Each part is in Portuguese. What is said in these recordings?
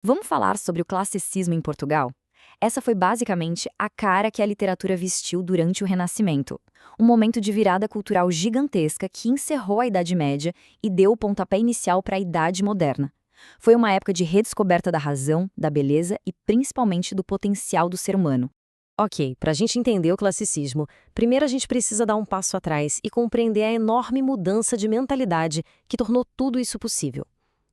Vamos falar sobre o classicismo em Portugal? Essa foi basicamente a cara que a literatura vestiu durante o Renascimento. Um momento de virada cultural gigantesca que encerrou a Idade Média e deu o pontapé inicial para a Idade Moderna. Foi uma época de redescoberta da razão, da beleza e principalmente do potencial do ser humano. Ok, para a gente entender o classicismo, primeiro a gente precisa dar um passo atrás e compreender a enorme mudança de mentalidade que tornou tudo isso possível.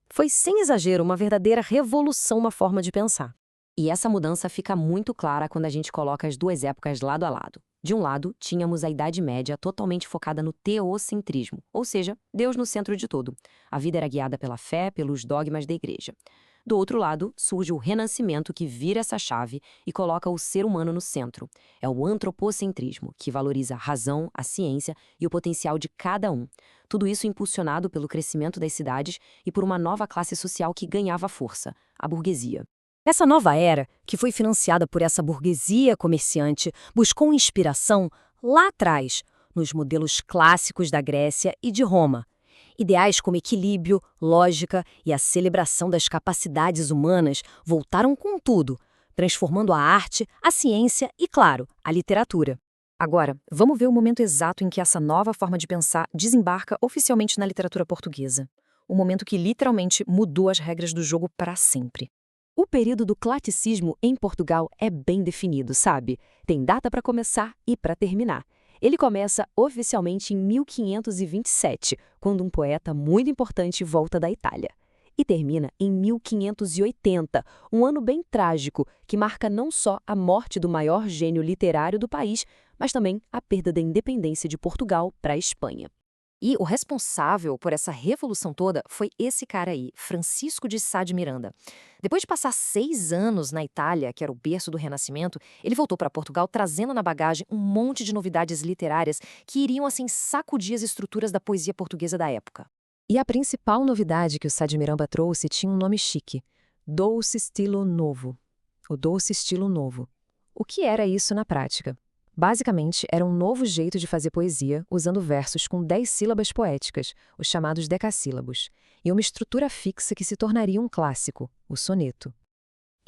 Foi, sem exagero, uma verdadeira revolução na forma de pensar. E essa mudança fica muito clara quando a gente coloca as duas épocas lado a lado. De um lado, tínhamos a Idade Média totalmente focada no teocentrismo, ou seja, Deus no centro de tudo. A vida era guiada pela fé, pelos dogmas da igreja. Do outro lado, surge o Renascimento que vira essa chave e coloca o ser humano no centro. É o antropocentrismo, que valoriza a razão, a ciência e o potencial de cada um. Tudo isso impulsionado pelo crescimento das cidades e por uma nova classe social que ganhava força, a burguesia. Essa nova era, que foi financiada por essa burguesia comerciante, buscou inspiração lá atrás, nos modelos clássicos da Grécia e de Roma. Ideais como equilíbrio, lógica e a celebração das capacidades humanas voltaram com tudo, transformando a arte, a ciência e, claro, a literatura. Agora, vamos ver o momento exato em que essa nova forma de pensar desembarca oficialmente na literatura portuguesa. O momento que literalmente mudou as regras do jogo para sempre. O período do classicismo em Portugal é bem definido, sabe? Tem data para começar e para terminar. Ele começa oficialmente em 1527, quando um poeta muito importante volta da Itália. E termina em 1580, um ano bem trágico, que marca não só a morte do maior gênio literário do país, mas também a perda da independência de Portugal para a Espanha. E o responsável por essa revolução toda foi esse cara aí, Francisco de Sá de Miranda. Depois de passar 6 anos na Itália, que era o berço do Renascimento, ele voltou para Portugal trazendo na bagagem um monte de novidades literárias que iriam, assim, sacudir as estruturas da poesia portuguesa da época. E a principal novidade que o Sá de Miranda trouxe tinha um nome chique: Doce Estilo Novo. O Doce Estilo Novo. O que era isso na prática? Basicamente, era um novo jeito de fazer poesia usando versos com 10 sílabas poéticas, os chamados decassílabos, e uma estrutura fixa que se tornaria um clássico, o soneto.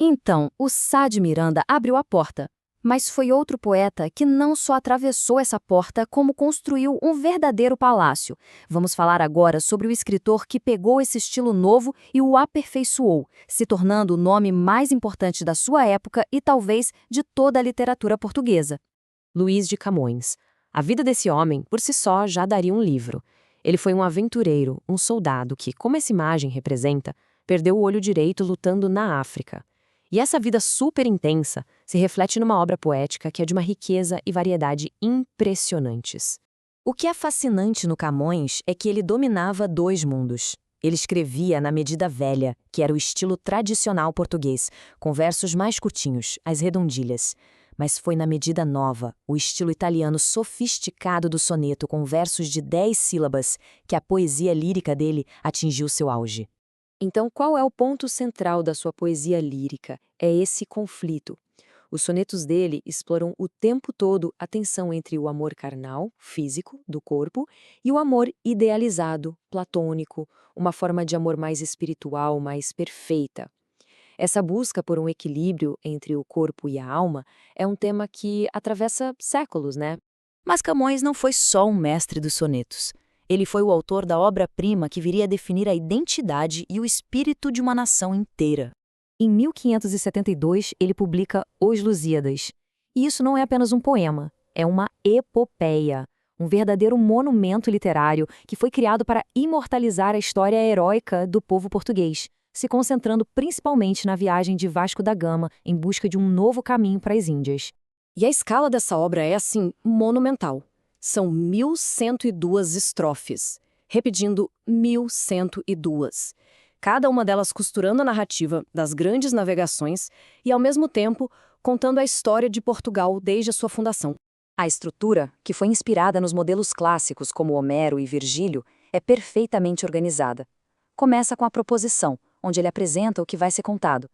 Então, o Sá de Miranda abriu a porta. Mas foi outro poeta que não só atravessou essa porta, como construiu um verdadeiro palácio. Vamos falar agora sobre o escritor que pegou esse estilo novo e o aperfeiçoou, se tornando o nome mais importante da sua época e talvez de toda a literatura portuguesa. Luís de Camões. A vida desse homem, por si só, já daria um livro. Ele foi um aventureiro, um soldado que, como essa imagem representa, perdeu o olho direito lutando na África. E essa vida super intensa se reflete numa obra poética que é de uma riqueza e variedade impressionantes. O que é fascinante no Camões é que ele dominava 2 mundos. Ele escrevia na medida velha, que era o estilo tradicional português, com versos mais curtinhos, as redondilhas. Mas foi na medida nova, o estilo italiano sofisticado do soneto com versos de 10 sílabas, que a poesia lírica dele atingiu seu auge. Então, qual é o ponto central da sua poesia lírica? É esse conflito. Os sonetos dele exploram o tempo todo a tensão entre o amor carnal, físico, do corpo, e o amor idealizado, platônico, uma forma de amor mais espiritual, mais perfeita. Essa busca por um equilíbrio entre o corpo e a alma é um tema que atravessa séculos, né? Mas Camões não foi só um mestre dos sonetos. Ele foi o autor da obra-prima que viria a definir a identidade e o espírito de uma nação inteira. Em 1572, ele publica Os Lusíadas. E isso não é apenas um poema, é uma epopeia, um verdadeiro monumento literário que foi criado para imortalizar a história heróica do povo português, se concentrando principalmente na viagem de Vasco da Gama em busca de um novo caminho para as Índias. E a escala dessa obra é, assim, monumental. São 1102 estrofes, repetindo 1102. Cada uma delas costurando a narrativa das grandes navegações e, ao mesmo tempo, contando a história de Portugal desde a sua fundação. A estrutura, que foi inspirada nos modelos clássicos como Homero e Virgílio, é perfeitamente organizada. Começa com a proposição, onde ele apresenta o que vai ser contado.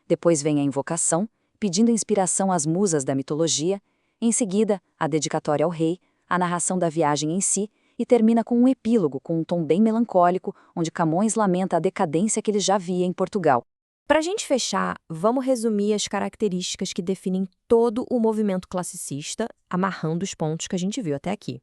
Depois vem a invocação, pedindo inspiração às musas da mitologia. Em seguida, a dedicatória ao rei, a narração da viagem em si, e termina com um epílogo com um tom bem melancólico, onde Camões lamenta a decadência que ele já via em Portugal. Para a gente fechar, vamos resumir as características que definem todo o movimento classicista, amarrando os pontos que a gente viu até aqui.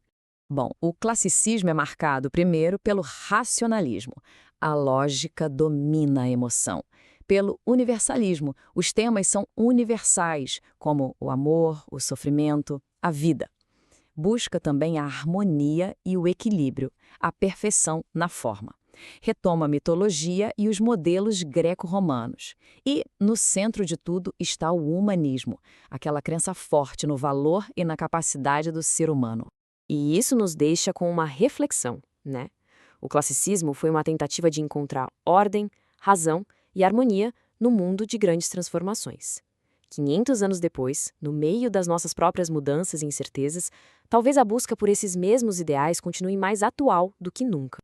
Bom, o classicismo é marcado primeiro pelo racionalismo. A lógica domina a emoção. Pelo universalismo, os temas são universais, como o amor, o sofrimento, a vida. Busca também a harmonia e o equilíbrio, a perfeição na forma. Retoma a mitologia e os modelos greco-romanos. E, no centro de tudo, está o humanismo, aquela crença forte no valor e na capacidade do ser humano. E isso nos deixa com uma reflexão, né? O classicismo foi uma tentativa de encontrar ordem, razão e harmonia no mundo de grandes transformações. 500 anos depois, no meio das nossas próprias mudanças e incertezas, talvez a busca por esses mesmos ideais continue mais atual do que nunca.